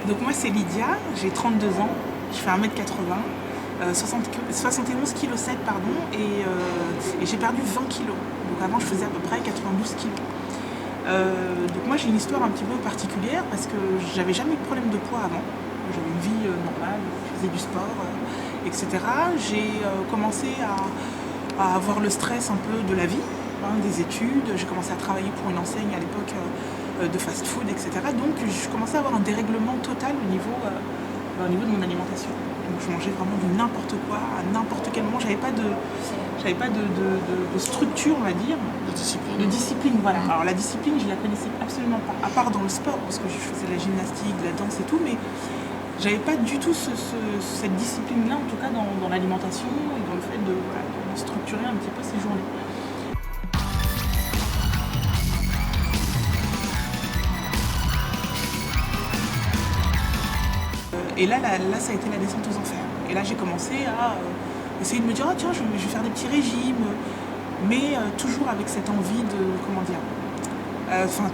Donc moi c'est Lydia, j'ai 32 ans, je fais 1m80, 71 kg 7 pardon, et j'ai perdu 20 kg. Donc avant je faisais à peu près 92 kg. Donc moi j'ai une histoire un petit peu particulière parce que j'avais jamais eu de problème de poids avant. J'avais une vie normale, je faisais du sport, etc. J'ai commencé à avoir le stress un peu de la vie, des études. J'ai commencé à travailler pour une enseigne à l'époque de fast-food, etc. Donc je commençais à avoir un dérèglement total au niveau de mon alimentation. Donc je mangeais vraiment du n'importe quoi, à n'importe quel moment. J'avais pas de structure, on va dire. De discipline, voilà. Alors la discipline, je la connaissais absolument pas. À part dans le sport, parce que je faisais de la gymnastique, de la danse et tout, mais j'avais pas du tout cette discipline-là, en tout cas dans l'alimentation et dans le fait de structurer un petit peu ces journées. Et là, ça a été la descente aux enfers. Et là, j'ai commencé à essayer de me dire, ah, tiens, je vais faire des petits régimes, mais toujours avec cette envie de, comment dire,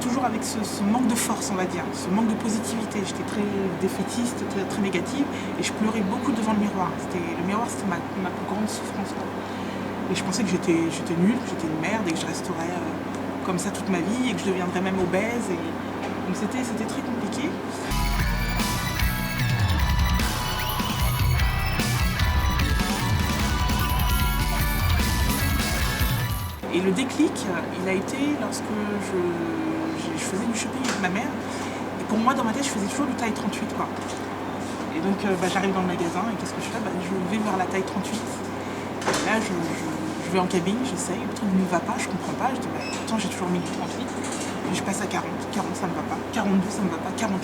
toujours avec ce manque de force, on va dire, ce manque de positivité. J'étais très défaitiste, très négative, et je pleurais beaucoup devant le miroir. Le miroir, c'était ma plus grande souffrance, quoi. Et je pensais que j'étais nulle, que j'étais une merde, et que je resterais comme ça toute ma vie, et que je deviendrais même obèse. Donc c'était très compliqué. Et le déclic, il a été lorsque je faisais du shopping avec ma mère. Et pour moi, dans ma tête, je faisais toujours du taille 38, quoi. Et donc, j'arrive dans le magasin et qu'est-ce que je fais ? Je vais vers la taille 38. Et là, je vais en cabine, j'essaye, le truc ne me va pas, je comprends pas. Je dis, pourtant, j'ai toujours mis du 38. Et je passe à 40. 40, ça me va pas. 42, ça me va pas. 48,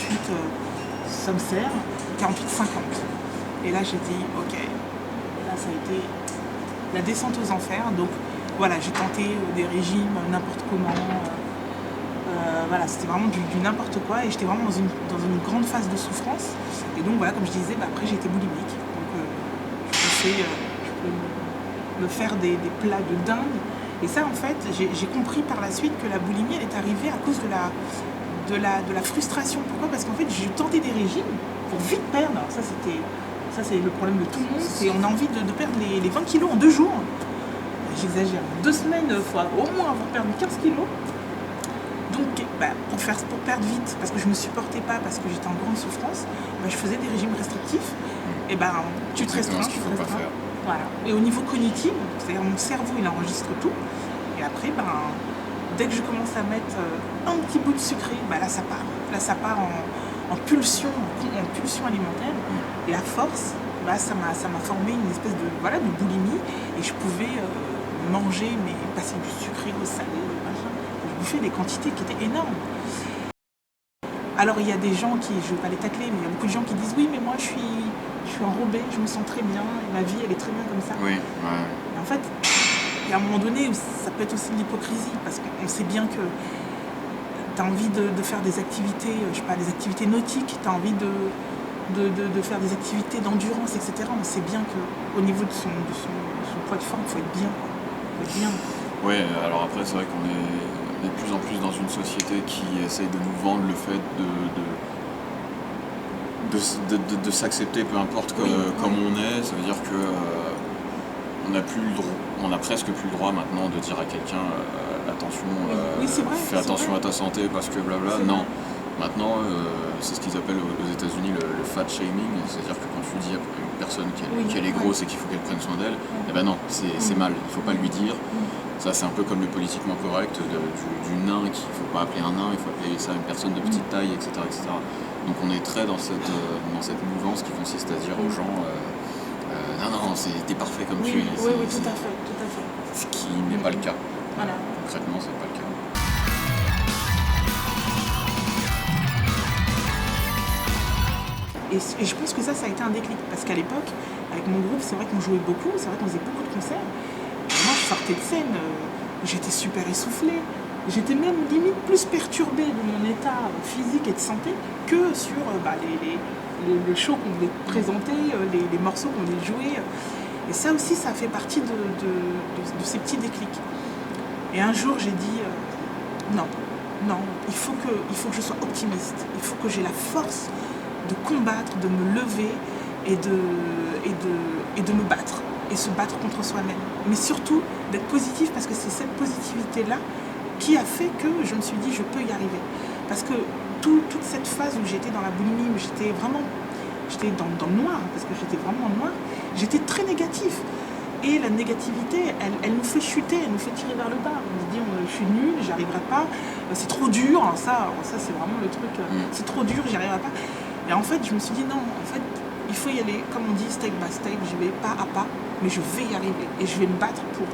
ça me sert. 48, 50. Et là, j'ai dit, ok. Et là, ça a été la descente aux enfers. Donc, voilà, j'ai tenté des régimes n'importe comment, voilà, c'était vraiment du n'importe quoi et j'étais vraiment dans une grande phase de souffrance. Et donc voilà, comme je disais, après j'ai été boulimique. Donc je peux me faire des plats de dingue. Et ça en fait, j'ai compris par la suite que la boulimie elle est arrivée à cause de la frustration. Pourquoi ? Parce qu'en fait j'ai tenté des régimes pour vite perdre. Alors ça c'est le problème de tout le monde, c'est on a envie de perdre les 20 kilos en 2 jours. J'exagère, 2 semaines, il faut au moins avoir perdu 15 kilos. Donc pour perdre vite, parce que je ne me supportais pas, parce que j'étais en grande souffrance, je faisais des régimes restrictifs. Et tu te restreins, tu te restreins. Voilà. Et au niveau cognitif, c'est-à-dire mon cerveau il enregistre tout. Et après, dès que je commence à mettre un petit bout de sucré, là ça part. Là ça part en pulsion alimentaire. Et à force, ça m'a formé une espèce de boulimie. Et je pouvais manger, mais passer du sucré au salé, je bouffais des quantités qui étaient énormes. Alors il y a des gens qui, je ne vais pas les tacler, mais il y a beaucoup de gens qui disent oui, mais moi je suis enrobée, je me sens très bien, et ma vie elle est très bien comme ça. Oui, ouais. Et en fait, il y a un moment donné où ça peut être aussi de l'hypocrisie, parce qu'on sait bien que tu as envie de faire des activités, des activités nautiques, tu as envie de faire des activités d'endurance, etc. On sait bien qu'au niveau de son poids de forme, il faut être bien. Bien. Oui, alors après c'est vrai qu'on est de plus en plus dans une société qui essaye de nous vendre le fait de s'accepter peu importe comme on est. Ça veut dire que on a presque plus le droit maintenant de dire à quelqu'un attention, fais attention à ta santé parce que blabla. Non, maintenant c'est ce qu'ils appellent aux États-Unis le fat shaming, c'est-à-dire que quand tu dis à une personne qu'elle est grosse et qu'il faut qu'elle prenne soin d'elle, non, c'est mal, il ne faut pas lui dire. Ça c'est un peu comme le politiquement correct du nain qu'il ne faut pas appeler un nain, il faut appeler ça une personne de petite taille, etc. Donc on est très dans cette mouvance qui consiste à dire aux gens non, t'es parfait comme tu es. Oui, tout à fait. Ce qui n'est pas le cas. Voilà. Concrètement, c'est pas le cas. Et je pense que ça a été un déclic, parce qu'à l'époque, avec mon groupe, c'est vrai qu'on jouait beaucoup, c'est vrai qu'on faisait beaucoup de concerts. Et moi, je sortais de scène, j'étais super essoufflée. J'étais même limite plus perturbée de mon état physique et de santé que sur les shows qu'on voulait présenter, les morceaux qu'on voulait jouer. Et ça aussi, ça fait partie de ces petits déclics. Et un jour, j'ai dit non, il faut que je sois optimiste. Il faut que j'ai la force combattre, de me lever et de me battre. Et se battre contre soi-même. Mais surtout d'être positif, parce que c'est cette positivité-là qui a fait que je me suis dit je peux y arriver. Parce que toute cette phase où j'étais dans la boulimie, où j'étais dans le noir, parce que j'étais vraiment noir, j'étais très négatif. Et la négativité, elle nous fait chuter, elle nous fait tirer vers le bas. On se dit je suis nulle, j'y arriverai pas, c'est trop dur, ça c'est vraiment le truc, c'est trop dur, j'y arriverai pas. Et en fait je me suis dit non, en fait il faut y aller, comme on dit, step by step, j'y vais pas à pas, mais je vais y arriver et je vais me battre pour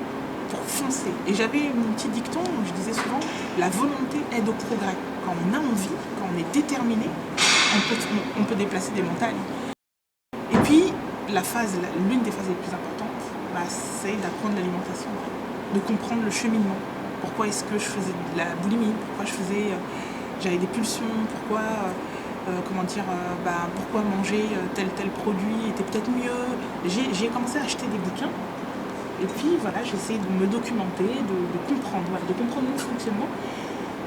foncer. Et j'avais mon petit dicton où je disais souvent, la volonté aide au progrès. Quand on a envie, quand on est déterminé, on peut déplacer des montagnes. Et puis, l'une des phases les plus importantes, c'est d'apprendre l'alimentation, de comprendre le cheminement. Pourquoi est-ce que je faisais de la boulimie, pourquoi j'avais des pulsions, pourquoi manger tel produit était peut-être mieux. J'ai commencé à acheter des bouquins et puis voilà, j'ai essayé de me documenter, de comprendre mon fonctionnement.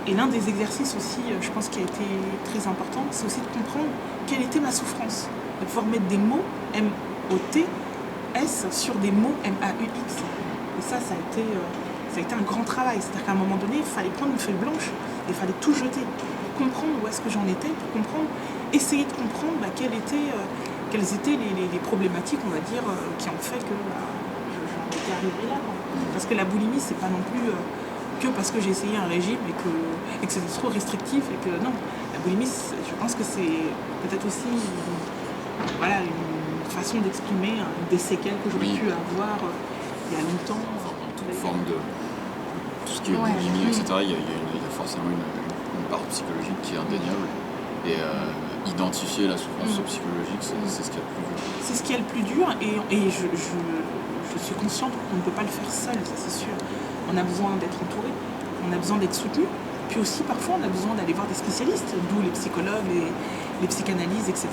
Et l'un des exercices aussi, je pense, qui a été très important, c'est aussi de comprendre quelle était ma souffrance, de pouvoir mettre des mots M-O-T-S sur des mots M-A-U-X. Et ça a été un grand travail. C'est-à-dire qu'à un moment donné, il fallait prendre une feuille blanche et il fallait tout jeter. Comprendre où est-ce que j'en étais, essayer de comprendre quelles étaient les problématiques, on va dire, qui ont fait que j'en étais arrivée là. Parce que la boulimie, c'est pas non plus que parce que j'ai essayé un régime et que c'était trop restrictif et que non. La boulimie, je pense que c'est peut-être aussi une façon d'exprimer des séquelles que j'aurais pu avoir il y a longtemps. Toute forme de tout ce qui est boulimie, etc. Il y a forcément une part psychologique qui est indéniable et identifier la souffrance psychologique, c'est ce qu'il y a de plus dur. C'est ce qu'il y a le plus dur et je suis consciente qu'on ne peut pas le faire seul, ça c'est sûr. On a besoin d'être entouré, on a besoin d'être soutenu, puis aussi parfois on a besoin d'aller voir des spécialistes, d'où les psychologues, les psychanalyses, etc.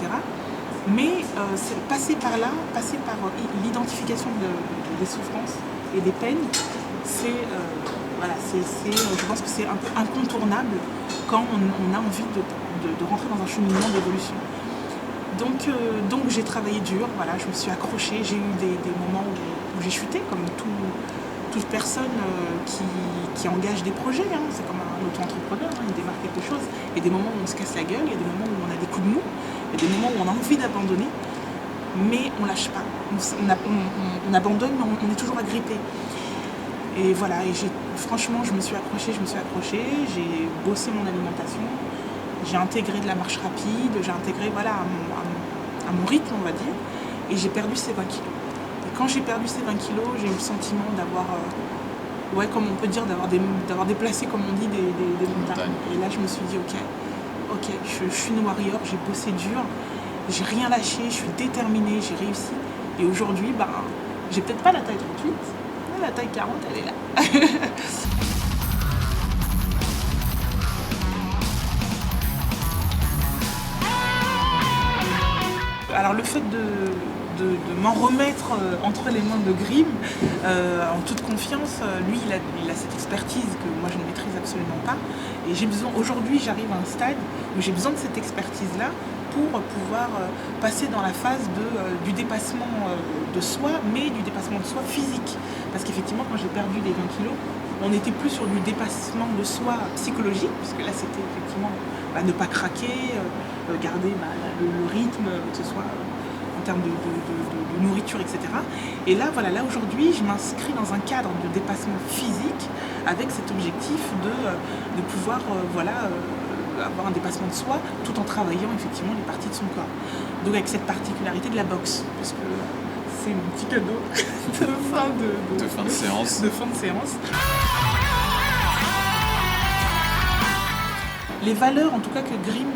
Mais c'est passer par là, passer par l'identification des souffrances et des peines, je pense que c'est un peu incontournable quand on a envie de rentrer dans un cheminement d'évolution. Donc j'ai travaillé dur, je me suis accrochée, j'ai eu des moments où j'ai chuté, comme toute personne qui engage des projets, c'est comme un auto-entrepreneur, il démarre quelque chose, il y a des moments où on se casse la gueule, il y a des moments où on a des coups de mou, il y a des moments où on a envie d'abandonner, mais on lâche pas, on abandonne, mais on est toujours agrippé. Et voilà, franchement, je me suis accrochée, j'ai bossé mon alimentation, j'ai intégré de la marche rapide, j'ai intégré à mon rythme, on va dire, et j'ai perdu ces 20 kilos. Et quand j'ai perdu ces 20 kilos, j'ai eu le sentiment d'avoir, comme on peut dire, d'avoir déplacé, comme on dit, des montagnes. Et là, je me suis dit, ok, je suis une warrior, j'ai bossé dur, j'ai rien lâché, je suis déterminée, j'ai réussi. Et aujourd'hui, j'ai peut-être pas la taille 38, la taille 40, elle est là. Alors le fait de m'en remettre entre les mains de Grimm, en toute confiance, lui il a cette expertise que moi je ne maîtrise absolument pas. Et aujourd'hui j'arrive à un stade où j'ai besoin de cette expertise-là pour pouvoir passer dans la phase du dépassement de soi, mais du dépassement de soi physique. Parce qu'effectivement, quand j'ai perdu les 20 kilos, on n'était plus sur du dépassement de soi psychologique, puisque là c'était effectivement ne pas craquer, garder le rythme, que ce soit en termes de nourriture, etc. Et là, aujourd'hui, je m'inscris dans un cadre de dépassement physique avec cet objectif de pouvoir avoir un dépassement de soi tout en travaillant effectivement les parties de son corps. Donc avec cette particularité de la boxe, parce que c'est mon petit cadeau de fin de séance. Les valeurs en tout cas que Grimm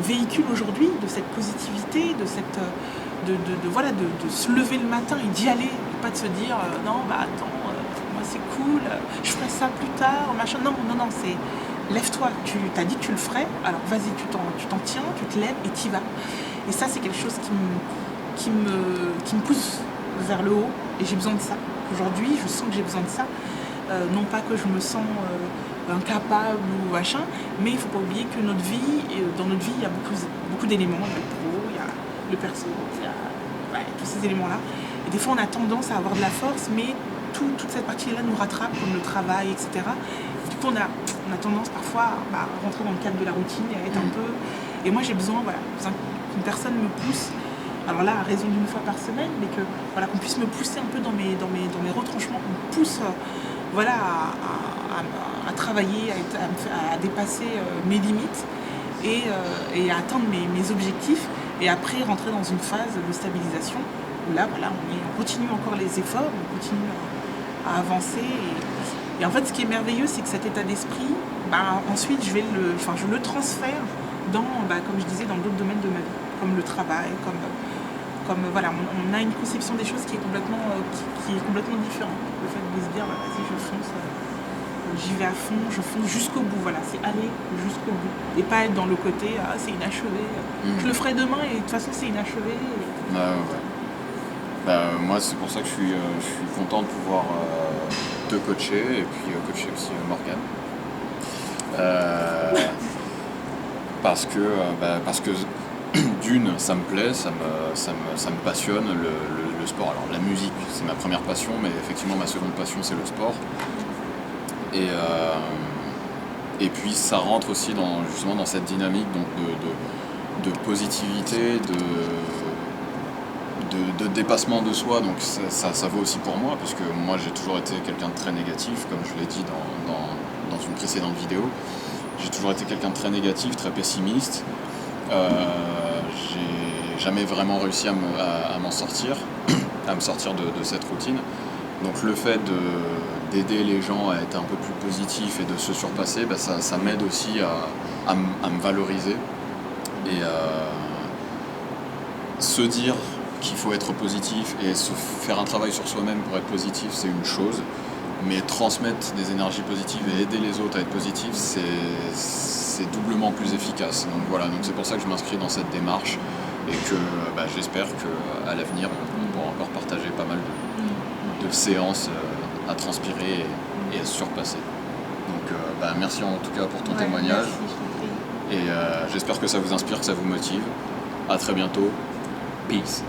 véhicule aujourd'hui, de cette positivité, de se lever le matin et d'y aller, et pas de se dire non attends, moi c'est cool, je ferai ça plus tard, machin. Non, c'est lève-toi, tu t'as dit que tu le ferais, alors vas-y, tu t'en tiens, tu te lèves et t'y vas. Et ça c'est quelque chose qui me pousse vers le haut, et j'ai besoin de ça. Aujourd'hui, je sens que j'ai besoin de ça. non pas que je me sens incapable ou machin, mais il ne faut pas oublier que dans notre vie, il y a beaucoup d'éléments. Il y a le pro, il y a le perso, il y a tous ces éléments-là. Et des fois, on a tendance à avoir de la force, mais toute cette partie-là nous rattrape, comme le travail, etc. Du coup, on a tendance parfois à rentrer dans le cadre de la routine et à être un peu... Et moi, j'ai besoin qu'une personne me pousse, alors là, à raison d'une fois par semaine, mais qu'on puisse me pousser un peu dans mes retranchements, qu'on me pousse à travailler, à dépasser mes limites et à atteindre mes objectifs, et après rentrer dans une phase de stabilisation où là, on continue encore les efforts, on continue à avancer. Et en fait, ce qui est merveilleux, c'est que cet état d'esprit, ensuite, je le transfère dans, comme je disais, dans d'autres domaines de ma vie, comme le travail, comme on a une conception des choses qui est complètement différente. Le fait de se dire, vas-y, je fonce, j'y vais à fond, je fonce jusqu'au bout. Voilà, c'est aller jusqu'au bout. Et pas être dans le côté, c'est inachevé. Je le ferai demain et de toute façon, c'est inachevé. Moi, c'est pour ça que je suis content de pouvoir te coacher et puis coacher aussi Morgane. Parce que d'une, ça me plaît, ça me passionne le sport. Alors la musique, c'est ma première passion, mais effectivement ma seconde passion, c'est le sport. Et puis ça rentre aussi justement dans cette dynamique donc de positivité, de dépassement de soi. Donc ça vaut aussi pour moi, puisque moi j'ai toujours été quelqu'un de très négatif, comme je l'ai dit dans une précédente vidéo. J'ai toujours été quelqu'un de très négatif, très pessimiste. J'ai jamais vraiment réussi à m'en sortir, à me sortir de cette routine. Donc le fait d'aider les gens à être un peu plus positifs et de se surpasser, ça m'aide aussi à me valoriser. Et se dire qu'il faut être positif et se faire un travail sur soi-même pour être positif, c'est une chose. Mais transmettre des énergies positives et aider les autres à être positifs, c'est doublement plus efficace. Donc voilà, c'est pour ça que je m'inscris dans cette démarche et que j'espère qu'à l'avenir, on pourra encore partager pas mal de séances à transpirer et à se surpasser. Donc merci en tout cas pour ton témoignage. Merci, et j'espère que ça vous inspire, que ça vous motive. À très bientôt. Peace.